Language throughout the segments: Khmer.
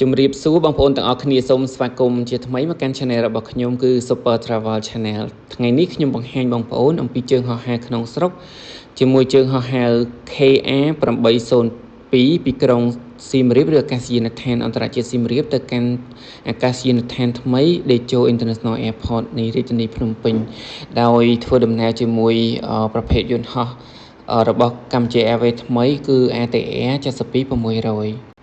ជំរាបសួរបងប្អូនទាំងអស់គ្នាសូមស្វាគមន៍ជាថ្មីមកកាន់ Channel របស់ខ្ញុំគឺ Super Travel Channel ថ្ងៃនេះខ្ញុំបង្ហាញបងប្អូនអំពីជើងហោះហើរក្នុងស្រុកជាមួយជើងហោះហើរ KA802 ពីក្រុងសៀមរាបឬអាកាសយានដ្ឋានអន្តរជាតិសៀមរាបទៅកាន់អាកាសយានដ្ឋានថ្មី Dejo International Airport នៃរាជធានីភ្នំពេញដោយធ្វើដំណើរជាមួយប្រភេទយន្តហោះរបស់ Cambodia Airways ថ្មីគឺ ATR 72600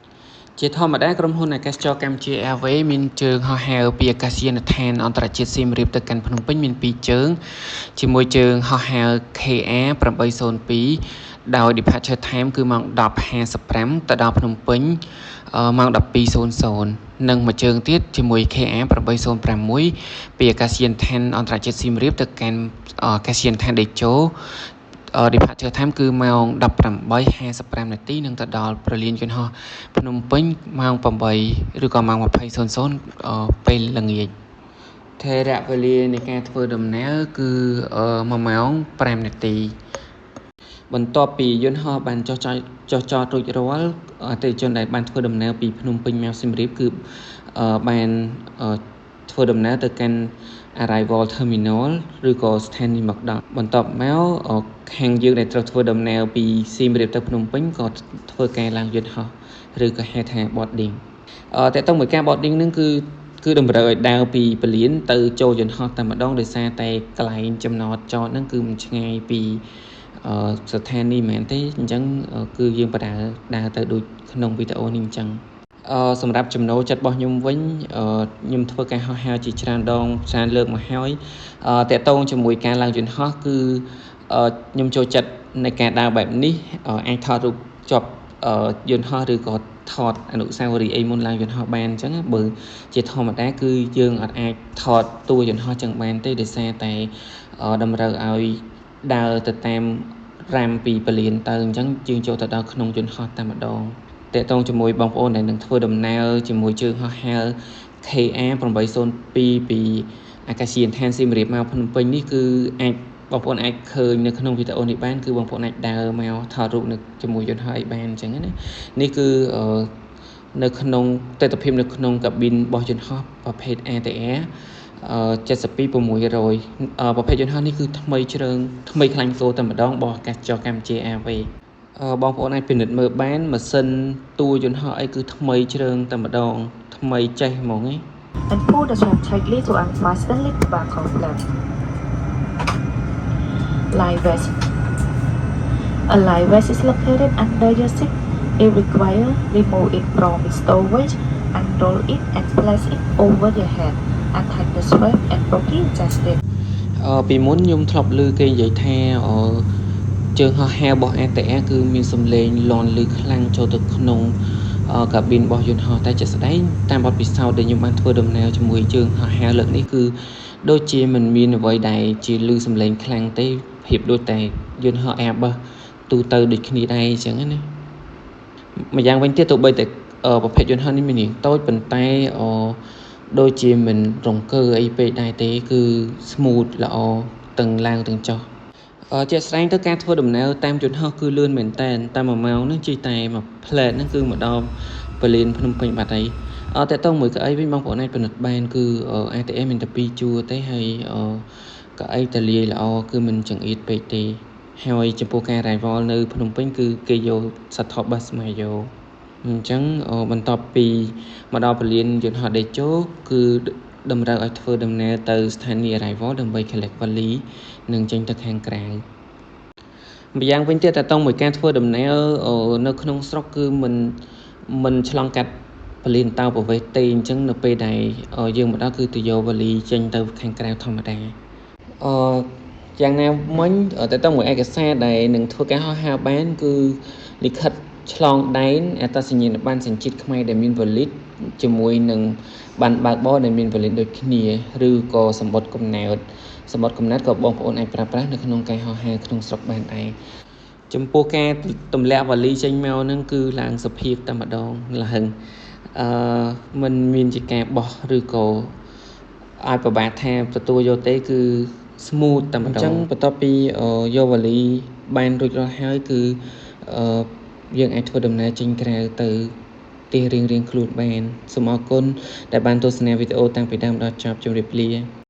ជាធម្មតាក្រុមហ៊ុនអាកាសចរ Cambodia Airways មានជើងហោះហើរពីអាកាសយានដ្ឋានអន្តរជាតិសៀមរាបទៅកាន់ភ្នំពេញមាន2ជើងជាមួយជើងហោះហើរ KA802 ដោយ departure time គឺម៉ោង 10:55 ទៅដល់ភ្នំពេញម៉ោង 12:00 និងមួយជើងទៀតជាមួយ KA806 ពីអាកាសយានដ្ឋានអន្តរជាតិសៀមរាបទៅកាន់អាកាសយានដ្ឋានដេជោdeparture time គឺម៉ោង 18:55 នាទីនឹងទៅដល់ព្រលានយន្តហោះភ្នំពេញម៉ោង 8 ឬក៏ម៉ោង 20:00 ពេលល្ងាចថេរវេលានៃការធ្វើដំណើរគឺ1ម៉ោង 5 នាទីបន្ទាប់ពីយន្តហោះបានចុះចតរួចរាល់អតិថិជនដែលបានធ្វើដំណើរពីភ្នំពេញមកសៀមរាបគឺបានធ្វើដំណើរទៅកាន់ arrival terminal ឬក៏ស្ថានីយ៍មកដល់បន្ទាប់មកខាងយើងដែលត្រូវធ្វើដំណើរពីសៀមរាបទៅភ្នំពេញក៏ធ្វើការឡើងយន្តហោះឬក៏ហៅថា boarding តើតើមួយការ boarding ហ្នឹងគឺតម្រូវឲ្យដើរពីពលានទៅចូលយន្តហោះតែម្ដងដោយសារតែកន្លែងចំណតចតហ្នឹងគឺមិនឆ្ងាយពីស្ថានីយ៍មែនទេអញ្ចឹងគឺយើងបដើដើរទៅដូចក្នុងវីដេអូនេះអញ្ចឹងសម្រាប់ចំណូលចិត្តរបស់ខ្ញុំវិញខ្ញុំធ្វើការហោះហើរជាច្រើនលើកមកហើយតកតងជាមួយការឡើងយន្តហោះគឺខ្ញុំចូលចិត្តในការដើរបែបនេះអាចថតរូបជាប់យន្តហោះឬក៏ថតអនុស្សាវរីយ៍អីមុនឡើងយន្តហោះបានអញ្ចឹងបើជាធម្មតាគឺយើងអាចថតតួយន្តហោះចឹងបានទេដោយសារតែតម្រូវឲ្យដើរទៅតាមរ៉ាំពីពលានទៅអញ្ចឹងយើងចូលទៅដល់ក្នុងយន្តហោះតែម្ដងតកតងជាមួយបងប្អូនដែលនឹងធ្វើដំណើរជាមួយជើងហោះហើរ KA802 ពីអាកាសយានដ្ឋានសៀមរាបមកភ្នំពេញនេះគឺអាចបងប្អូនអាចឃើញនៅក្នុងវីដេអូនេះបានគឺបងប្អូនអាចដើរមកថតរូបនៅជាមួយយន្តហោះអីបានអញ្ចឹងណានេះគឺនៅក្នុងទិដ្ឋភាពនៅក្នុងកាប៊ីនរបស់យន្តហោះប្រភេទ ATR 72600ប្រភេទយន្តហោះនេះគឺថ្មីជ្រើងថ្មីខ្លាញ់គោតែម្ដងរបស់អាកាសចរ Cambodia Airways បងប្អូនអាចពិនិត្យមើលបានម៉ាស៊ីនតួយន្តហោះអីគឺថ្មីជ្រើងតែម្ដងថ្មីចេះហ្មងឯង And pull the strap tightly to unfasten the tobacco flap. Live vest. A live vest is located under your seat. It requires remove it from its storage and roll it and place it over your head. Untie the strap and properly adjust it. ពីមុនខ្ញុំធ្លាប់ឮគេនិយាយថាជើងហោះហើររបស់ ATR គឺមានសំឡេងលាន់ឮខ្លាំងចូលទៅក្នុងកាប៊ីនរបស់យន្តហោះតែជាក់ស្ដែងតាមបទពិសោធន៍ដែលខ្ញុំបានធ្វើដំណើរជាមួយជើងហោះហើរលើកនេះគឺដូចជាមិនមានអ្វីដែលជាឮសំឡេងខ្លាំងទេប្រៀបដូចតែយន្តហោះ Airbus ទូទៅដូចគ្នាដែរអញ្ចឹងណាម្យ៉ាងវិញទៀតទោះបីតែប្រភេទយន្តហោះនេះមានរាងតូចប៉ុន្តែដូចជាមិនរង្គើអីពេកដែរទេគឺ smooth ល្អទាំងឡើងទាំងចុះជាក់ស្ដែងទៅការធ្វើដំណើរតាមយន្តហោះគឺលឿនមែនតើតាម1ម៉ោងហ្នឹងជិះតែមួយផ្លែតហ្នឹងគឺមកដល់ពលានភ្នំពេញបាត់ហើយតើតើមួយកៅអីវិញបងប្អូនអាចពិនិត្យបានគឺ ATM មានតែ2ជួរទេហើយកៅអីតលាយល្អគឺមិនចង្អៀតពេកទេហើយចំពោះការ arrival នៅភ្នំពេញគឺគេយក shuttle bus មកយកអញ្ចឹងបន្ទាប់ពីមកដល់ពលានយន្តហោះដេជោគឺតម្រូវឲ្យធ្វើដំណើរទៅស្ថានីយ៍ arrival ដើម្បី collect valley និងចេញទៅខាងក្រៅម្យ៉ាងវិញទៀតតើតើមួយការធ្វើដំណើរនៅក្នុងស្រុកគឺមិនឆ្លងកាត់ពលានតោប្រវេសទេអញ្ចឹងនៅពេលដែលយើងមកដល់គឺទៅយក valley ចេញទៅខាងក្រៅធម្មតាយ៉ាងណាមិញតើតើមួយឯកសារដែលនឹងធ្វើការហោះហើរបានគឺលិខិតឆ្លងដែនអត្តសញ្ញាណប័ណ្ណសញ្ជាតិខ្មែរដែលមាន valid ជាមួយនឹងបានបើកបរដែលមាន valid ដូចគ្នាឬក៏សម្បត្តិកំណើតក៏បងប្អូនអាចប្រើប្រាស់នៅក្នុងការហោះហើរក្នុងស្រុកបានដែរចំពោះការទម្លាក់វ៉ាលីចេញមកហ្នឹងគឺឡើងសុភាពតែម្ដងឡើងมันមានជាការបោះឬក៏អាចប្របាថាទទួលយកទេគឺ smooth តែម្ដងអញ្ចឹងបន្ទាប់ពីយកវ៉ាលីបានរួចរាល់ហើយគឺយើងអាចធ្វើដំណើរចេញក្រៅទៅ ទេសរៀងៗខ្លួនបានសូមអរគុណដែលបានទស្សនាវីដេអូតាំងពីដើមដល់ចប់ជម្រាបលា